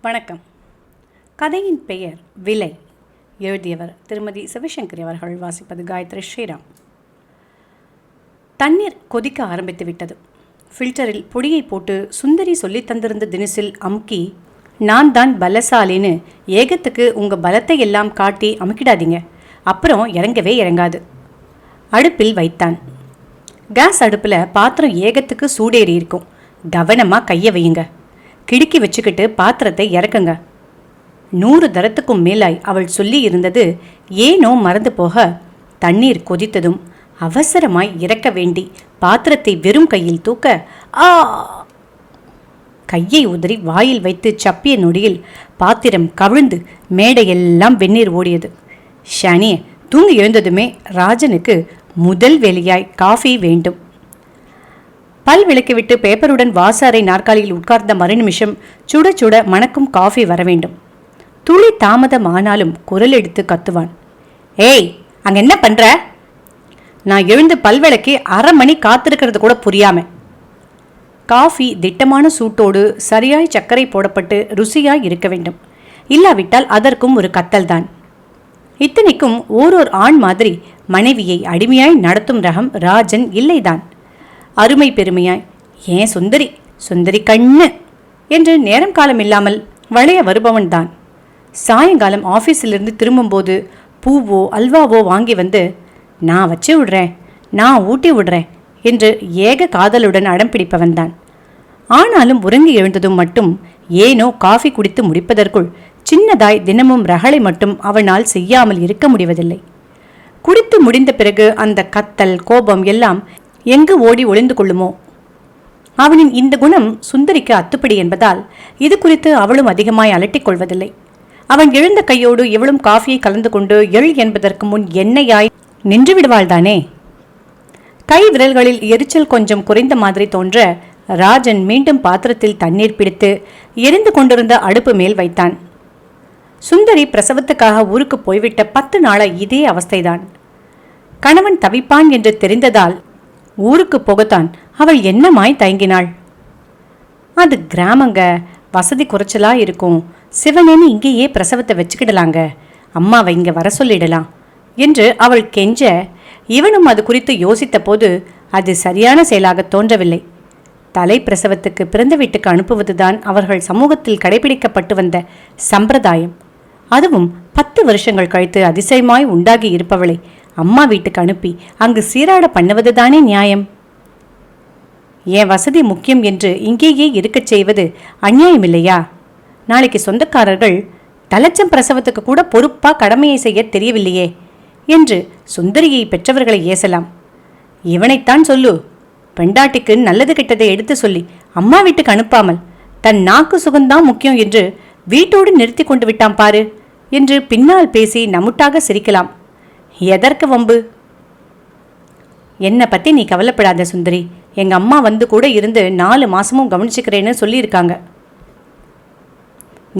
வணக்கம். கதையின் பெயர் விலை. எழுதியவர் திருமதி சிவசங்கரி அவர்கள். வாசிப்பது காயத்ரி ஸ்ரீராம். தண்ணீர் கொதிக்க ஆரம்பித்து விட்டது. ஃபில்டரில் பொடியை போட்டு சுந்தரி சொல்லி தந்திருந்த தினசில் அமுக்கி, நான் தான் பலசாலின்னு ஏகத்துக்கு உங்கள் பலத்தை எல்லாம் காட்டி அமுக்கிடாதீங்க, அப்புறம் இறங்கவே இறங்காது. அடுப்பில் வைத்தான். கேஸ் அடுப்பில் பாத்திரம் ஏகத்துக்கு சூடேறி இருக்கும். கவனமாக கையை வையுங்க. கிடுக்கி வச்சுக்கிட்டு பாத்திரத்தை இறக்குங்க. 100 தரத்துக்கும் மேலாய் அவள் சொல்லி இருந்தது ஏனோ மறந்து போக, தண்ணீர் கொதித்ததும் அவசரமாய் இறக்க வேண்டி பாத்திரத்தை வெறும் கையில் தூக்க, ஆ கையை உதறி வாயில் வைத்து சப்பிய நொடியில் பாத்திரம் கவிழ்ந்து மேடையெல்லாம் வெந்நீர் ஓடியது. ஷானியே, தூங்கி எழுந்ததுமே ராஜனுக்கு முதல் வேலையாய் காஃபி வேண்டும். பல் விளக்கிவிட்டு பேப்பருடன் வாசாரை நாற்காலியில் உட்கார்ந்த மறுநிமிஷம் சுட சுட மணக்கும் காஃபி வர வேண்டும். துளி தாமதம் ஆனாலும் குரல் எடுத்து கத்துவான். ஏய், அங்க என்ன பண்ற? நான் எழுந்து பல் விளக்கி 1/2 மணி காத்திருக்கிறது கூட புரியாம. காஃபி திட்டமான சூட்டோடு சரியாய் சர்க்கரை போடப்பட்டு ருசியாய் இருக்க வேண்டும். இல்லாவிட்டால் அதற்கும் ஒரு கத்தல் தான். இத்தனைக்கும் ஓரோர் ஆண் மாதிரி மனைவியை அடிமையாய் நடத்தும் ரகம் ராஜன் இல்லைதான். அருமை பெருமையாய், ஏன் சுந்தரி சுந்தரி கண்ணு என்று நேரம் காலம் இல்லாமல் வளைய வருபவன் தான். சாயங்காலம் ஆஃபீஸிலிருந்து திரும்பும்போது பூவோ அல்வாவோ வாங்கி வந்து, நான் வச்சு விடுறேன், நான் ஊட்டி விடுறேன் என்று ஏக காதலுடன் அடம் பிடிப்பவன் தான். ஆனாலும் உறங்கி எழுந்ததும் மட்டும் ஏனோ காஃபி குடித்து முடிப்பதற்குள் சின்னதாய் தினமும் ரகளை மட்டும் அவனால் செய்யாமல் இருக்க முடிவதில்லை. குடித்து முடிந்த பிறகு அந்த கத்தல் கோபம் எல்லாம் எங்கு ஓடி ஒளிந்து கொள்ளுமோ? அவனின் இந்த குணம் சுந்தரிக்கு அத்துப்படி என்பதால் இது குறித்து அவளும் அதிகமாய் அலட்டிக் கொள்வதில்லை. அவன் எழுந்த கையோடு இவளும் காஃபியை கலந்து கொண்டு எழு என்பதற்கு முன் எண்ணெயாய் நின்று விடுவாள்தானே. கை விரல்களில் எரிச்சல் கொஞ்சம் குறைந்த மாதிரி தோன்ற ராஜன் மீண்டும் பாத்திரத்தில் தண்ணீர் பிடித்து எரிந்து கொண்டிருந்த அடுப்பு மேல் வைத்தான். சுந்தரி பிரசவத்துக்காக ஊருக்கு போய்விட்ட 10 நாளா இதே அவஸ்தைதான். கணவன் தவிப்பான் என்று தெரிந்ததால் ஊருக்கு போகத்தான் அவள் என்னமாய் தயங்கினாள். அது கிராமங்க, வசதி குறைச்சலா இருக்கும், சிவனேன்னு இங்கேயே பிரசவத்தை வச்சுக்கிடலாங்க, அம்மாவை இங்கே வர சொல்லிடலாம் என்று அவள் கெஞ்ச, இவனும் அது குறித்து யோசித்த போது அது சரியான செயலாக தோன்றவில்லை. தலை பிரசவத்துக்கு பிறந்த வீட்டுக்கு அனுப்புவதுதான் அவர்கள் சமூகத்தில் கடைபிடிக்கப்பட்டு வந்த சம்பிரதாயம். அதுவும் 10 வருஷங்கள் கழித்து அதிசயமாய் உண்டாகி இருப்பவளை அம்மா வீட்டுக்கு அனுப்பி அங்கு சீராட பண்ணுவதுதானே நியாயம். என் வசதி முக்கியம் என்று இங்கேயே இருக்கச் செய்வது அநியாயமில்லையா? நாளைக்கு சொந்தக்காரர்கள் தலைச்சம் பிரசவத்துக்கு கூட பொறுப்பா கடமையை செய்ய தெரியவில்லையே என்று சுந்தரியை பெற்றவர்களை ஏசலாம். இவனைத்தான் சொல்லு, பெண்டாட்டிக்கு நல்லது கெட்டதை எடுத்து சொல்லி அம்மா வீட்டுக்கு அனுப்பாமல் தன் நாக்கு சுகந்தான் முக்கியம் என்று வீட்டோடு நிறுத்தி கொண்டு விட்டான் பாரு என்று பின்னால் பேசி நமுட்டாக சிரிக்கலாம். எதற்கு வம்பு? என்னை பற்றி நீ கவலைப்படாத சுந்தரி, எங்கள் அம்மா வந்து கூட இருந்து 4 மாதமும் கவனிச்சுக்கிறேன்னு சொல்லியிருக்காங்க.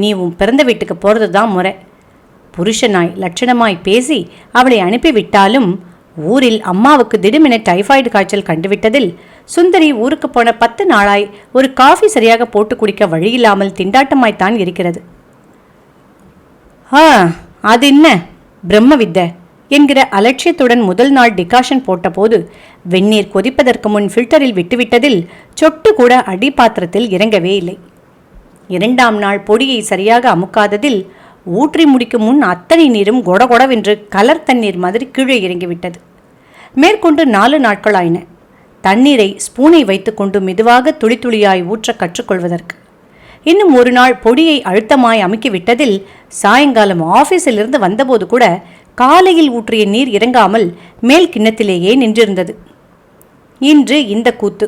நீ உன் பிறந்த வீட்டுக்கு போகிறது தான் முறை. புருஷனாய் லட்சணமாய் பேசி அவளை அனுப்பிவிட்டாலும் ஊரில் அம்மாவுக்கு திடுமென டைஃபாய்டு காய்ச்சல் கண்டுவிட்டதில் சுந்தரி ஊருக்கு போன 10 நாளாய் ஒரு காஃபி சரியாக போட்டு குடிக்க வழியில்லாமல் திண்டாட்டமாய்த்தான் இருக்கிறது. அது என்ன பிரம்ம வித்தை என்கிற அலட்சியத்துடன் முதல் நாள் டிகாஷன் போட்டபோது வெந்நீர் கொதிப்பதற்கு முன் ஃபில்டரில் விட்டுவிட்டதில் சொட்டு கூட அடிப்பாத்திரத்தில் இறங்கவே இல்லை. 2ஆம் நாள் பொடியை சரியாக அமுக்காததில் ஊற்றி முடிக்கும் முன் அத்தனை நீரும் கொடகொடவென்று கலர் தண்ணீர் மாதிரி கீழே இறங்கிவிட்டது. மேற்கொண்டு 4 நாட்களாயின தண்ணீரை ஸ்பூனை வைத்துக்கொண்டு மெதுவாக துளி துளியாய் ஊற்ற கற்றுக்கொள்வதற்கு. இன்னும் ஒரு நாள் பொடியை அழுத்தமாய் அமுக்கிவிட்டதில் சாயங்காலம் ஆஃபீஸிலிருந்து வந்தபோது கூட காலையில் ஊற்றிய நீர் இறங்காமல் மேல் கிண்ணத்திலேயே நின்றிருந்தது. இன்று இந்த கூத்து.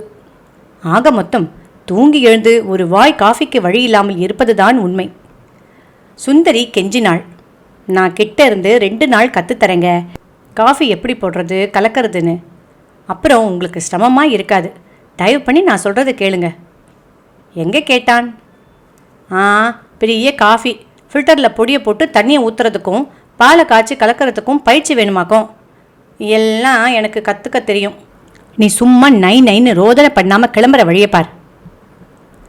ஆக மொத்தம் தூங்கி எழுந்து ஒரு வாய் காஃபிக்கு வழி இல்லாமல் இருப்பதுதான் உண்மை. சுந்தரி கெஞ்சினாள், நான் கிட்ட இருந்து 2 நாள் கற்றுத்தரேங்க, காஃபி எப்படி போடுறது கலக்கிறதுன்னு. அப்புறம் உங்களுக்கு சிரமமாக இருக்காது. தயவு பண்ணி நான் சொல்கிறத கேளுங்க. எங்கே கேட்டான்? பெரிய காஃபி ஃபில்டரில் பொடியை போட்டு தண்ணியை ஊற்றுறதுக்கும் பாலை காய்ச்சி கலக்கிறதுக்கும் பயிற்சி வேணுமாக்கும். எல்லாம் எனக்கு கற்றுக்க தெரியும். நீ சும்மா நைன்னு ரோதனை பண்ணாமல் கிளம்புற வழியை பார்.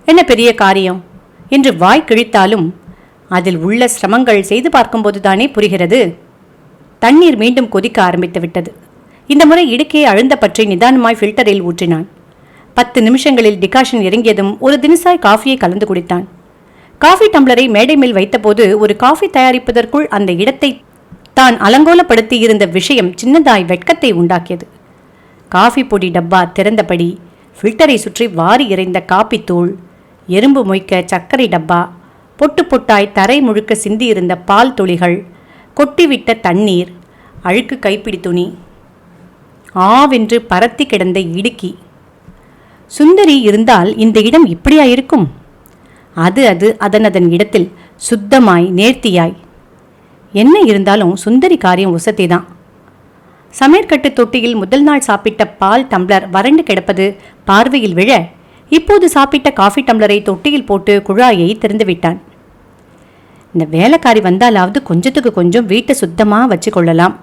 என்ன பெரிய காரியம் என்று வாய் கிழித்தாலும் அதில் உள்ள சிரமங்கள் செய்து பார்க்கும்போது தானே புரிகிறது. தண்ணீர் மீண்டும் கொதிக்க ஆரம்பித்து விட்டது. இந்த முறை இடுக்கையை அழுந்த பற்றி நிதானமாய் ஃபில்டரில் ஊற்றினான். 10 நிமிஷங்களில் டிகாஷன் இறங்கியதும் ஒரு தினசாய் காஃபியை கலந்து குடித்தான். காஃபி டம்ளரை மேடை மேல் வைத்தபோது ஒரு காஃபி தயாரிப்பதற்குள் அந்த இடத்தை தான் அலங்கோலப்படுத்தி இருந்த விஷயம் சின்னதாய் வெட்கத்தை உண்டாக்கியது. காஃபி பொடி டப்பா திறந்தபடி, ஃபில்டரை சுற்றி வாரி இறைந்த காப்பி தூள், எறும்பு மொய்க்க சர்க்கரை டப்பா, பொட்டு பொட்டாய் தரை முழுக்க சிந்தியிருந்த பால் துளிகள், கொட்டிவிட்ட தண்ணீர், அழுக்கு கைப்பிடி துணி, ஆவென்று பரத்தி கிடந்த இடுக்கி. சுந்தரி இருந்தால் இந்த இடம் இப்படியா இருக்கும்? அது அதன் இடத்தில் சுத்தமாய் நேர்த்தியாய். என்ன இருந்தாலும் சுந்தரி காரியம் உசத்திதான். சமையற்கட்டு தொட்டியில் முதல் நாள் சாப்பிட்ட பால் டம்ளர் வறண்டு கிடப்பது பார்வையில் விழ, இப்போது சாப்பிட்ட காஃபி டம்ளரை தொட்டியில் போட்டு குழாயை திறந்து விட்டான். இந்த வேலைக்காரி வந்தாலாவது கொஞ்சத்துக்கு கொஞ்சம் வீட்டை சுத்தமாக வச்சு கொள்ளலாம்.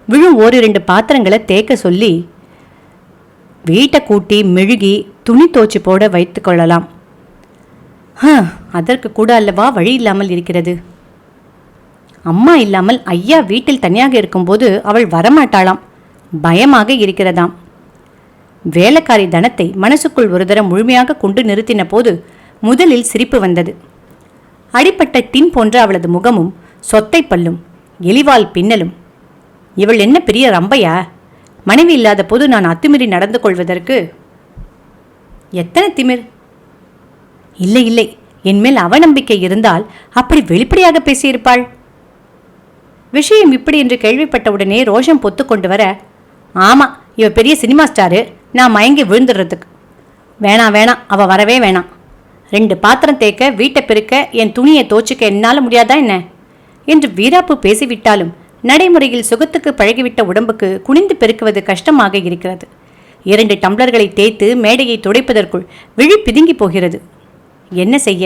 விழும் 1-2 பாத்திரங்களை தேக்க சொல்லி வீட்டை கூட்டி மெழுகி துணி தோச்சி போட வைத்து கொள்ளலாம். அதற்கு கூட அல்லவா வழி இல்லாமல் இருக்கிறது. அம்மா இல்லாமல் ஐயா வீட்டில் தனியாக இருக்கும்போது அவள் வரமாட்டாளாம். பயமாக இருக்கிறதாம். வேலைக்காரி தனத்தை மனசுக்குள் ஒரு தரம் முழுமையாக கொண்டு நிறுத்தின போது முதலில் சிரிப்பு வந்தது. அடிப்பட்ட டின் போன்ற அவளது முகமும் சொத்தை பல்லும் எலிவால் பின்னலும். இவள் என்ன பெரிய ரம்பையா? மனைவி இல்லாத போது நான் அத்துமீறி நடந்து கொள்வதற்கு எத்தனை திமிர்! இல்லை இல்லை, என்மேல் அவநம்பிக்கை இருந்தால் அப்படி வெளிப்படையாக பேசியிருப்பாள். விஷயம் இப்படி என்று கேள்விப்பட்டவுடனே ரோஷம் பொத்து கொண்டு வர, ஆமா, இவ பெரிய சினிமா ஸ்டாரு, நான் மயங்கி விழுந்துடுறதுக்கு. வேணாம், அவ வரவே வேணாம். 2 பாத்திரம் தேக்க, வீட்டை பெருக்க, என் துணியை தோச்சிக்க என்னால் முடியாதா என்ன என்று வீராப்பு பேசிவிட்டாலும் நடைமுறையில் சுகத்துக்கு பழகிவிட்ட உடம்புக்கு குனிந்து பெருக்குவது கஷ்டமாக இருக்கிறது. 2 டம்ளர்களை தேய்த்து மேடையை துடைப்பதற்குள் விழி பிதுங்கி போகிறது. என்ன செய்ய?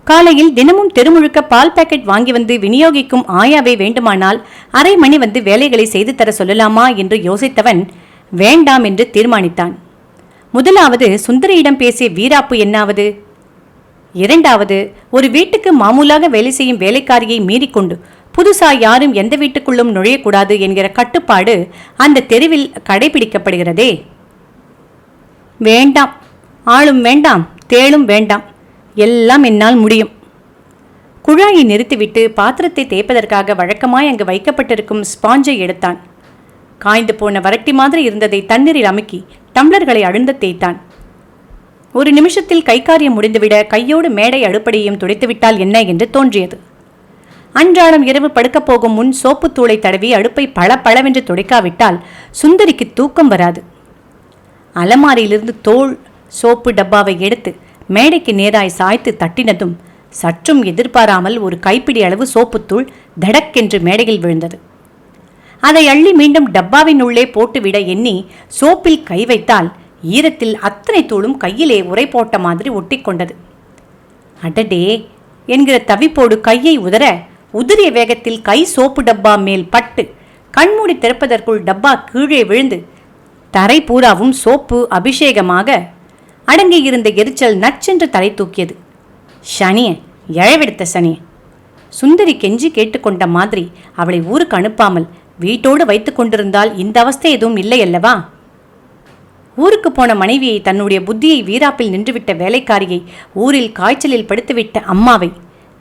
காலையில் தினமும் தெருமுழுக்க பால் பாக்கெட் வாங்கி வந்து விநியோகிக்கும் ஆயாவை வேண்டுமானால் அரை மணி வந்து வேலைகளை செய்து தர சொல்லலாமா என்று யோசித்தவன் வேண்டாம் என்று தீர்மானித்தான். முதலாவது சுந்தரியிடம் பேசிய வீராப்பு என்னாவது? 2வது, ஒரு வீட்டுக்கு மாமூலாக வேலை செய்யும் வேலைக்காரியை மீறிக்கொண்டு புதுசா யாரும் எந்த வீட்டுக்குள்ளும் நுழையக்கூடாது என்கிற கட்டுப்பாடு அந்த தெருவில் கடைபிடிக்கப்படுகிறதே. வேண்டாம், ஆளும் வேண்டாம், தேளும் வேண்டாம், எல்லாம் என்னால் முடியும். குழாயை நிறுத்திவிட்டு பாத்திரத்தை தேய்ப்பதற்காக வழக்கமாய் அங்கு வைக்கப்பட்டிருக்கும் ஸ்பாஞ்சை எடுத்தான். காய்ந்து போன வரட்டி மாதிரி இருந்ததை தண்ணீரில் அமுக்கி டம்ளர்களை அழுந்த தேய்த்தான். ஒரு நிமிஷத்தில் கைக்காரியம் முடிந்துவிட கையோடு மேடை அடுப்படியையும் துடைத்துவிட்டால் என்ன என்று தோன்றியது. அன்றாடம் இரவு படுக்கப் போகும் முன் சோப்பு தூளை தடவி அடுப்பை பளபளவென்று துடைக்காவிட்டால் சுந்தரிக்கு தூக்கம் வராது. அலமாரியிலிருந்து தோல் சோப்பு டப்பாவை எடுத்து மேடைக்கு நேராய் சாய்த்து தட்டினதும் சற்றும் எதிர்பாராமல் ஒரு கைப்பிடி அளவு சோப்புத்தூள் தடக்கென்று மேடையில் விழுந்தது. அதை அள்ளி மீண்டும் டப்பாவின் உள்ளே போட்டுவிட எண்ணி சோப்பில் கை வைத்தால் ஈரத்தில் அத்தனை தூளும் கையிலே உரை போட்ட மாதிரி ஒட்டி கொண்டது. அடடே என்கிற தவிப்போடு கையை உதறிய வேகத்தில் கை சோப்பு டப்பா மேல் பட்டு கண்மூடி திறப்பதற்குள் டப்பா கீழே விழுந்து தரை பூராவும் சோப்பு அபிஷேகமாக அடங்கியிருந்த எரிச்சல் நச்சென்று தலை தூக்கியது. சனிய, எழவெடுத்த சனிய! சுந்தரி கெஞ்சி கேட்டுக்கொண்ட மாதிரி அவளை ஊருக்கு அனுப்பாமல் வீட்டோடு வைத்து கொண்டிருந்தால் இந்த அவஸ்தை எதுவும் இல்லை அல்லவா? ஊருக்கு போன மனைவியை, தன்னுடைய புத்தியை வீராப்பில் நின்றுவிட்ட வேலைக்காரியை, ஊரில் காய்ச்சலில் படுத்துவிட்ட அம்மாவை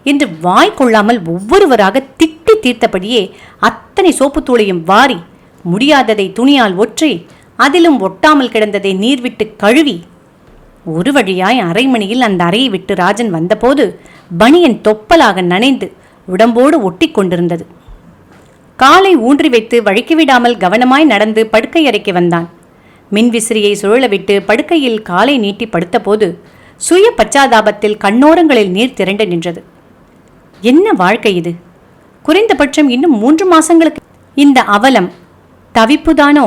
என்று வாய் கொள்ளாமல் ஒவ்வொருவராக திட்டி தீர்த்தபடியே அத்தனை சோப்புத்தூளையும் வாரி முடியாததை துணியால் ஒற்றி அதிலும் ஒட்டாமல் கிடந்ததை நீர் விட்டு கழுவி ஒரு வழியாய் அரை மணியில் அந்த அறையை விட்டு ராஜன் வந்தபோது பனியன் தொப்பலாக நனைந்து உடம்போடு ஒட்டி கொண்டிருந்தது. காலை ஊன்றி வைத்து வழுக்கிவிடாமல் கவனமாய் நடந்து படுக்கை அறைக்கு வந்தான். மின்விசிறியை சுழலவிட்டு படுக்கையில் காலை நீட்டி படுத்தபோது சுய பச்சாதாபத்தில் கண்ணோரங்களில் நீர் திரண்டு நின்றது. என்ன வாழ்க்கை இது? குறைந்தபட்சம் இன்னும் 3 மாசங்களுக்கு இந்த அவலம் தவிப்புதானோ?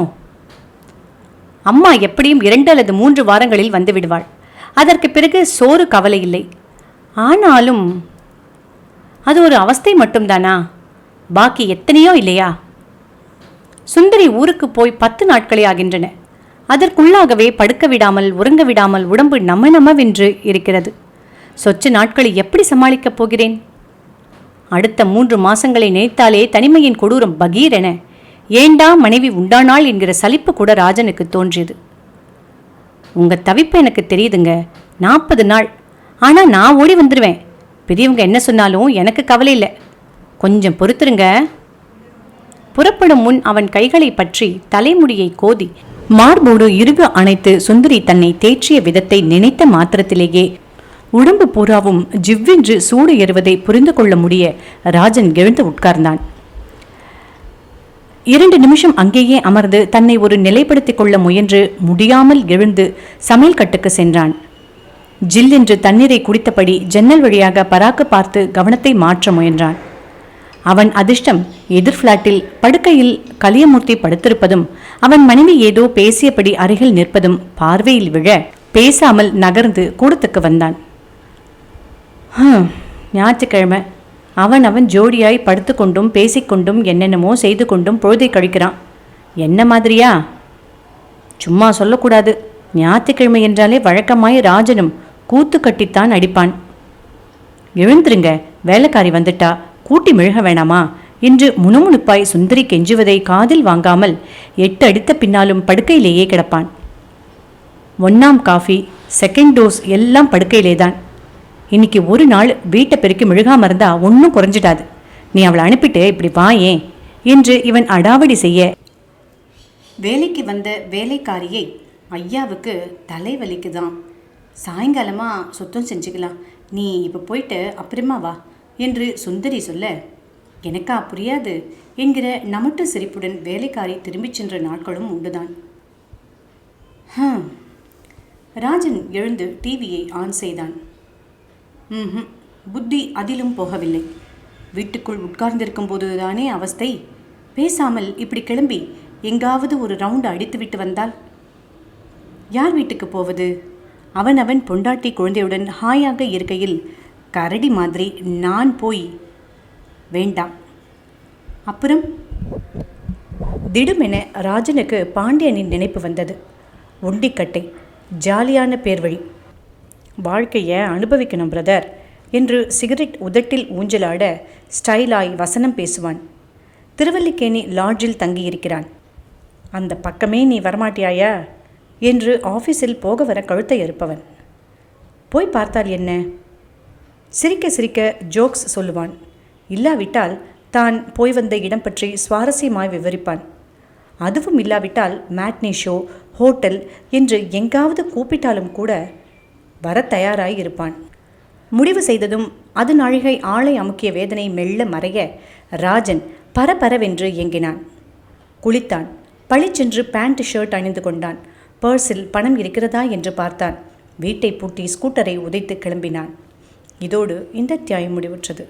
அம்மா எப்படியும் 2 அல்லது 3 வாரங்களில் வந்து விடுவாள். அதற்கு பிறகு சோறு கவலை இல்லை. ஆனாலும் அது ஒரு அவஸ்தை மட்டும்தானா? பாக்கி எத்தனையோ இல்லையா? சுந்தரி ஊருக்கு போய் 10 நாட்களே ஆகின்றன. அதற்குள்ளாகவே படுக்க விடாமல் உறங்க விடாமல் உடம்பு நமவென்று இருக்கிறது. சொச்ச நாட்களை எப்படி சமாளிக்கப் போகிறேன்? அடுத்த 3 மாசங்களை நினைத்தாலே தனிமையின் கொடூரம் பகீரென. ஏண்டா மனைவி உண்டானாள் என்கிற சலிப்பு கூட ராஜனுக்கு தோன்றியது. உங்க தவிப்பு எனக்கு தெரியுதுங்க. 40 நாள். ஆனா நான் ஓடி வந்துடுவேன். பெரியவங்க என்ன சொன்னாலும் எனக்கு கவலை இல்லை. கொஞ்சம் பொறுத்துருங்க. புறப்படும் முன் அவன் கைகளை பற்றி தலைமுடியை கோதி மார்போடு இறுக அணைத்து சுந்தரி தன்னை தேற்றிய விதத்தை நினைத்த மாத்திரத்திலேயே உடம்பு பூராவும் ஜிவ்வென்று சூடு ஏறுவதை புரிந்து கொள்ள முடிய ராஜன் எழுந்து உட்கார்ந்தான். 2 நிமிஷம் அங்கேயே அமர்ந்து தன்னை ஒரு நிலைப்படுத்திக் கொள்ள முயன்று முடியாமல் எழுந்து சமையல் கட்டுக்கு சென்றான். ஜில்லென்று தண்ணீரை குடித்தபடி ஜன்னல் வழியாக பராக்கு பார்த்து கவனத்தை மாற்ற முயன்றான். அவன் அதிர்ஷ்டம் எதிர் பிளாட்டில் படுக்கையில் கலியமூர்த்தி படுத்திருப்பதும் அவன் மனைவி ஏதோ பேசியபடி அருகில் நிற்பதும் பார்வையில் விழ பேசாமல் நகர்ந்து கூடத்துக்கு வந்தான். ஞாயிற்றுக்கிழமை அவன் ஜோடியாய் படுத்து கொண்டும் பேசிக்கொண்டும் என்னென்னமோ செய்து கொண்டும் பொழுதை கழிக்கிறான். என்ன மாதிரியா? சும்மா சொல்லக்கூடாது. ஞாயிற்றுக்கிழமை என்றாலே வழக்கமாய் ராஜனும் கூத்து கட்டித்தான் அடிப்பான். எழுந்துருங்க, வேலைக்காரி வந்துட்டா, கூட்டி மிழுக வேணாமா என்று முணுமுணுப்பாய் சுந்தரி கெஞ்சுவதை காதில் வாங்காமல் 8 அடித்த பின்னாலும் படுக்கையிலேயே கிடப்பான். 1ஆம் காஃபி, 2nd டோஸ் எல்லாம் படுக்கையிலேதான். இன்னைக்கு ஒரு நாள் வீட்டை பெருக்கி மிழுகாம இருந்தா ஒன்றும் குறைஞ்சிடாது. நீ அவளை அனுப்பிட்டு இப்படி வாயேன் என்று இவன் அடாவடி செய்ய வேலைக்கு வந்த வேலைக்காரியை ஐயாவுக்கு தலைவலிக்குதான், சாயங்காலமாக சுத்தம் செஞ்சுக்கலாம், நீ இப்போ போயிட்டு அப்புறமா வா என்று சுந்தரி சொல்ல, எனக்கா புரியாது என்கிற நமட்டு சிரிப்புடன் வேலைக்காரி திரும்பிச் சென்ற நாட்களும் உண்டுதான். ராஜன் எழுந்து டிவியை ஆன் செய்தான். புத்தி அதிலும் போகவில்லை. வீட்டுக்குள் உட்கார்ந்திருக்கும் போதுதானே அவஸ்தை. பேசாமல் இப்படி கிளம்பி எங்காவது ஒரு ரவுண்டு அடித்துவிட்டு வந்தால் யார் வீட்டுக்கு போவது? அவன் பொண்டாட்டி குழந்தையுடன் ஹாயாக இருக்கையில் கரடி மாதிரி நான் போய் வேண்டாம். அப்புறம் திடுமென ராஜனுக்கு பாண்டியனின் நினைப்பு வந்தது. ஒண்டிக்கட்டை, ஜாலியான பேர் வழி. வாழ்க்கையை அனுபவிக்கணும் பிரதர் என்று சிகரெட் உதட்டில் ஊஞ்சலாட ஸ்டைலாய் வசனம் பேசுவான். திருவல்லிக்கேணி லாட்ஜில் தங்கியிருக்கிறான். அந்த பக்கமே நீ வரமாட்டியாயா என்று ஆஃபீஸில் போக வர கழுத்தை அறுப்பவன். போய் பார்த்தால் என்ன? சிரிக்க சிரிக்க ஜோக்ஸ் சொல்லுவான். இல்லாவிட்டால் தான் போய் வந்த இடம் பற்றி சுவாரஸ்யமாய் விவரிப்பான். அதுவும் இல்லாவிட்டால் மேட்னி ஷோ, ஹோட்டல் என்று எங்காவது கூப்பிட்டாலும் கூட வர தயாராய் இருப்பான். முடிவு செய்ததும் அது நாழிகை ஆளை அமுக்கிய வேதனை மெல்ல மறைய ராஜன் பரபரவென்று இயங்கினான். குளித்தான். பளிச்சென்று பேண்ட் ஷர்ட் அணிந்து கொண்டான். பர்ஸில் பணம் இருக்கிறதா என்று பார்த்தான். வீட்டை பூட்டி ஸ்கூட்டரை உதைத்து கிளம்பினான். இதோடு இந்த அத்தியாயம் முடிவுற்றது.